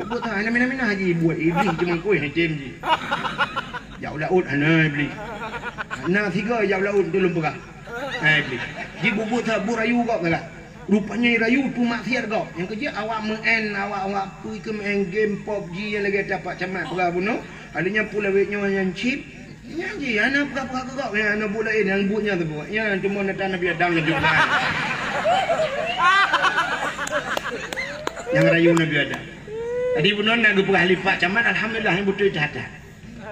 buat tak ana mina haji buat iblis cuma kuih ni jem ji. Jauh laut ana iblis. Ana tiga jauh laut tu lempah. Iblis. Ji bubut tak burayu kau kala. Rupanya rayu tu maksiat kau. Yang kerja awak men awak pergi ke main game PUBG yang lagi dapat camat perah bunuh. Adanya pula wetnya yang chip. Nyanyi ana perah kau yang ana buat lain yang buatnya tu buat. Ya cuma nak Nabi Adam lebih benar. Yang rayu Nabi Adam. Tadi bunuh nak perah lipat camat alhamdulillah yang betul dah.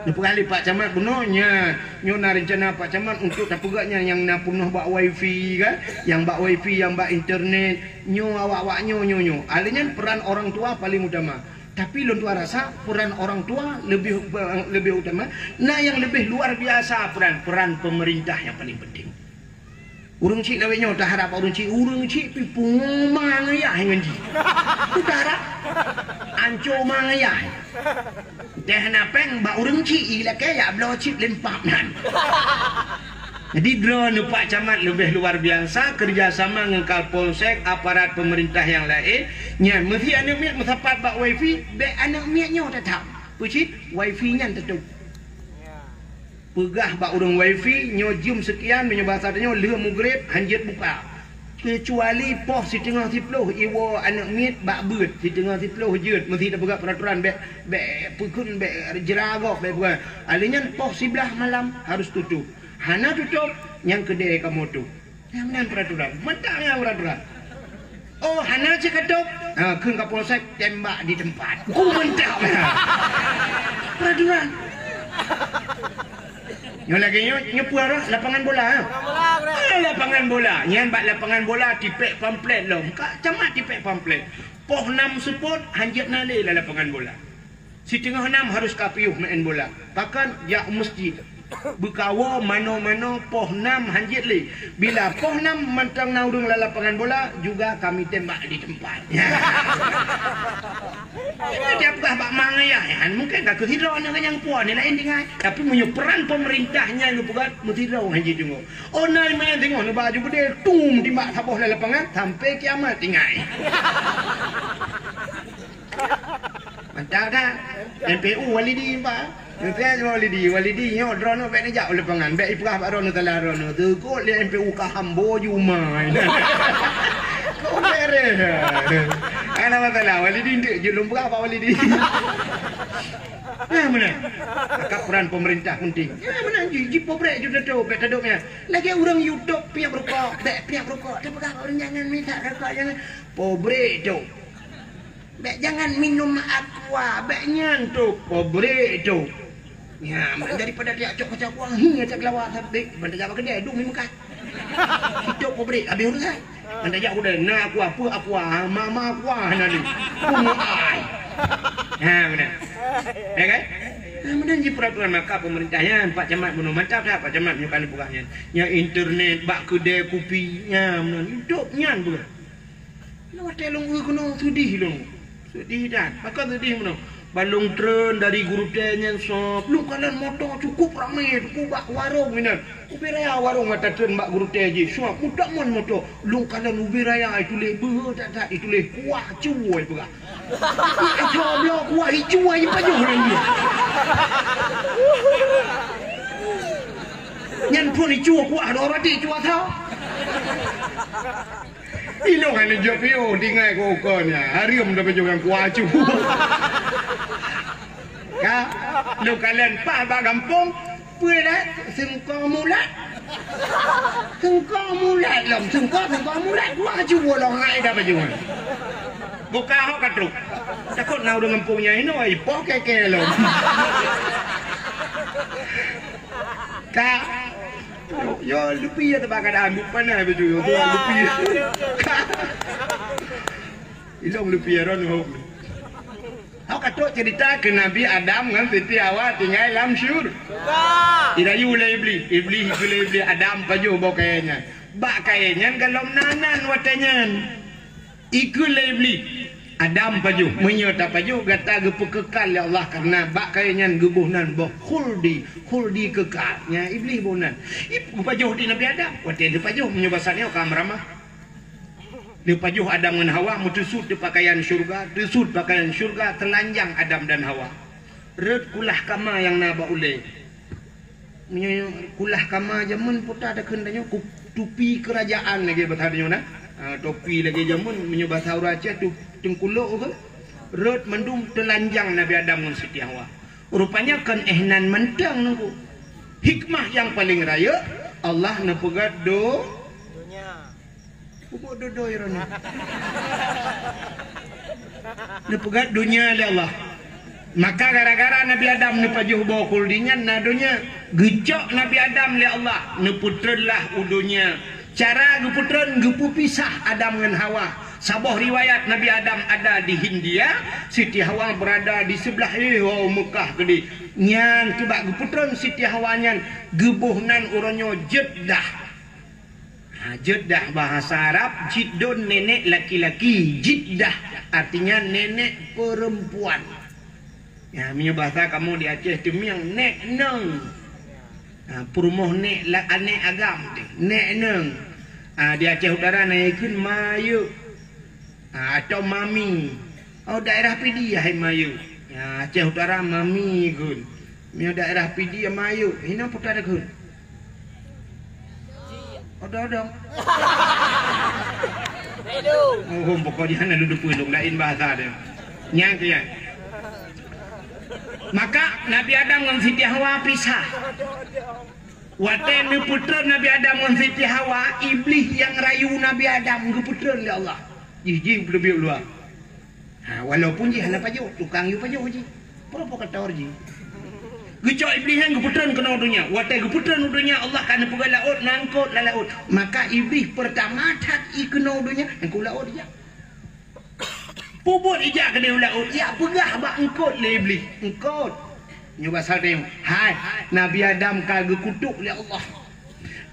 Nak perah lipat camat bunuhnya. Nyo nak rencana Pak Camat untuk tak pegaknya yang nak penuh bak wifi kan, yang bak wifi, yang bak internet, nyo awak nyo. Alanya peran orang tua paling utama. Tapi lon tua rasa peran orang tua lebih utama. Nah yang lebih luar biasa peran pemerintah yang paling penting. Urang cik lawetnya tak harap urang cik pi pungmang ayah dengan ji. Tu tak harap. Anco mang ayah. Dah napeng bak urang cik ila kaya blo cip lempap nan. Jadi drone Pak Camat lebih luar biasa kerjasama dengan Kapolsek, aparat pemerintah yang lain. Nya mesti anak miat mesapat bak wifi, be anak miatnya tetap. Pucit wifi-nya tetap. Pegah bak urang wifi, nyo jum sekian menyo bahasa nyo le mugrib hanjit buka. Kecuali poh si tengah tiploh iwo anak miat bak beut si tengah tiploh jeut mesti tak pegah peraturan be pekun be jeragok be bukan. Alinya poh sebelah malam harus tutup. Hana tutup yang kedai kamu tu. Yang mana peraturan? Mentangnya peraturan. Oh, hana cekatup. Keun Kapolsek tembak di tempat. Ku mentak. Peraturan. Yang lagi nyo puara lapangan bola. Lapangan bola. Yang bak lapangan bola tipek pamflet lom. Kak Camat tipek pamflet. Poh 6 support hanjit nale lah lapangan bola. Si tengah 6 harus kapiuh main bola. Bahkan ya masjid. Berkawa mano-mano poh 6 hanjit li. Bila poh 6 mentang naudung lapangan bola juga kami tembak di tempat. Dia pegah bak mangaya. Mungkin tak kehirau dengan yang puan ni lain dengan. Tapi punya peran pemerintahnya yang pegat menghirau hanjit tengok. Oh nai main tengok ni baju bedil tum timbak saboh lapangan sampai kiamat tinggal. Mantap dah. MPU walidi pak. Nanti walidi nyo drone bek nejak lapangan. Bek iprah bak drone telah drone tu kok dia MPU kaham boju mai. Kau beres. Ana masalah walidi ndik je lumrah pak walidi. Ya mana? Akak peran pemerintah penting. Ya mana ji pobrek je tu bek taduknya. Lagi orang YouTube pihak rokok, bek pihak rokok. Tapi orang jangan minta rokok jangan pobrek tu. Bek jangan minum aqua, bek nyantuk pobrek tu. Ya, daripada dia cok-cok uang hingga tak kelawar sabik, benda jaga kedai duk minum kat. Hidup pobrek habis urusan. Benda jak udah na aqua, mama aqua nani. Bunga ai. Ha, mana? Ya kan? Mana ji peraturan maka pemerintahnya Pak Camat bunuh mantap dah Pak Camat nyukan bukanya. Nya internet bak kedai kopi nya mana hidup nyan bukan. Lawat telung kuno sedih long. Sedih dah. Maka sedih mana? Balung tren dari guru tanya sop. Lu kanan motor cukup ramai, cukup bak warung ini. Ubi raya warung mata tren bak guru tanya. Sop mudah mon motor. Lu kanan ubi raya itu le tak itu le kuah cuai pula. Coba blok kuah hijau aja pajuh lagi. Nyan pun hijau kuah ada orang di cuai tahu. Ilong hanya jawab yo tinggal kokonya. Hari dah pejuang kuah cuai. Ka, lu kalian pak bak kampung, pulat sengkau mulat. Sengkau mulat lom, sengkau mulat gua cuba long hai dah baju. Buka hok katruk. Takut nau dengan kampungnya ini oi pok keke lom. Ka, yo lupi ya tebak ada ambil panah baju tu lupi. Ilong lupi ron hok. Kau kata cerita ke Nabi Adam kan Siti Hawa tinggal dalam syurga. Tidak yule iblis Adam baju bawa kayaknya. Bak kayaknya kalau nanan watanya. Ikut iblis Adam baju menyerta baju kata kekal ya Allah karena bak kayaknya gebuhnan boh khuldi kekalnya iblis bonan. Ibu baju di Nabi Adam. Watin baju menyebasanya kamera mah. Dia pajuh Adam dan Hawa mutusut di pakaian syurga, tusut pakaian syurga, telanjang Adam dan Hawa. Red kulah kama yang naba uleh. Kulah kama jamun putar ada kendanya tupi kerajaan lagi bertanya na. Topi lagi jamun menyebah Aceh tu tengkuluk ke. Red mendum telanjang Nabi Adam dan Siti Hawa. Rupanya kan ehnan mentang nunggu. Hikmah yang paling raya Allah nepegat Pupuk dodo irona. Nepegat dunia oleh Allah. Maka gara-gara Nabi Adam nepajuh bawa kuldinya nadunya gejok Nabi Adam oleh Allah neputrelah udunya. Cara geputren gepu pisah Adam dengan Hawa. Sabah riwayat Nabi Adam ada di Hindia, Siti Hawa berada di sebelah Mekah gede. Nyan tiba geputren Siti Hawa nyan gebuhnan uronyo Jeddah. Jeddah bahasa Arab, jiddun nenek laki-laki, jiddah artinya nenek perempuan. Ya, punya bahasa kamu di Aceh tu yang nek neng. Perumoh nek ane agam tu, nek neng. Di Aceh Utara naikin mayu. Atau mami. Oh daerah Pidia hai mayu. Ya, Aceh Utara mami gun. Punya daerah Pidia mayu. Hina putar gun. Odong. Oh, pokoknya nak duduk pulung lain bahasa dia. Nyang tu ya. Maka Nabi Adam dengan Siti Hawa pisah. Wate ni putra Nabi Adam dengan Siti Hawa, iblis yang rayu Nabi Adam ke putra oleh Allah. Ji lebih luar. Walaupun ji hana pajuh, tukang yu pajuh ji. Berapa kata orang ji? Gecok iblis yang keputran kena dunia. Watai keputran dunia Allah kan pergi laut nangkut la laut. Maka iblis pertama tak kena dunia engkau laut dia. Puput ijak ke dia laut. Ya pegah bak engkut le iblis. Engkut. Nyoba sadem. Hai Nabi Adam kagak kutuk oleh Allah.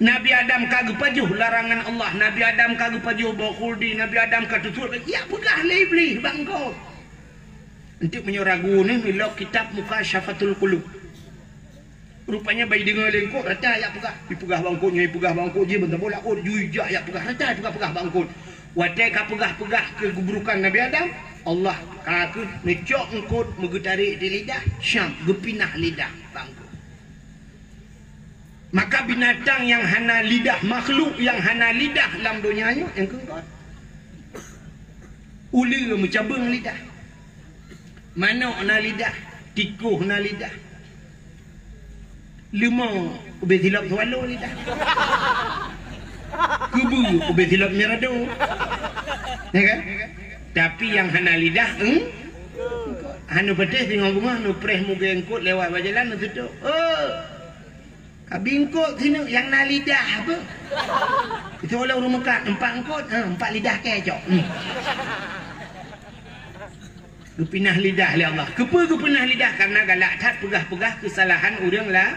Nabi Adam kagak pajuh larangan Allah. Nabi Adam kagak pajuh bawa khuldi. Nabi Adam kagak tutur. Ya pegah le iblis bak engkut. Untuk menyuragu ni milok kitab Mukasyafatul Qulub. Rupanya bayi dengar lengkok rata ya pegah dipegah bangkutnya pegah bangkut je bentar bola kot jujak ya pegah rata juga pegah bangkut watai ka pegah keburukan Nabi Adam Allah kaku necok engkut megetarik di lidah syam gepinah lidah bangkut. Maka binatang yang hana lidah, makhluk yang hana lidah dalam dunianya yang kengkot uli mencabung lidah, manuk na lidah, tikuh na lidah, lemau ubah silap swallow lidah, kubu ubah silap merado, ya kan? Tapi yang hana lidah, hanu pedes tengok rumah, nu preh muka engkut lewat berjalan, nu tutup. Oh, kabingkut sini yang na lidah apa? Itu oleh orang Mekah, empat engkut, empat lidah kecok. Kepinah lidah oleh Allah. Kepinah lidah karena galak tak pegah-pegah kesalahan orang lah.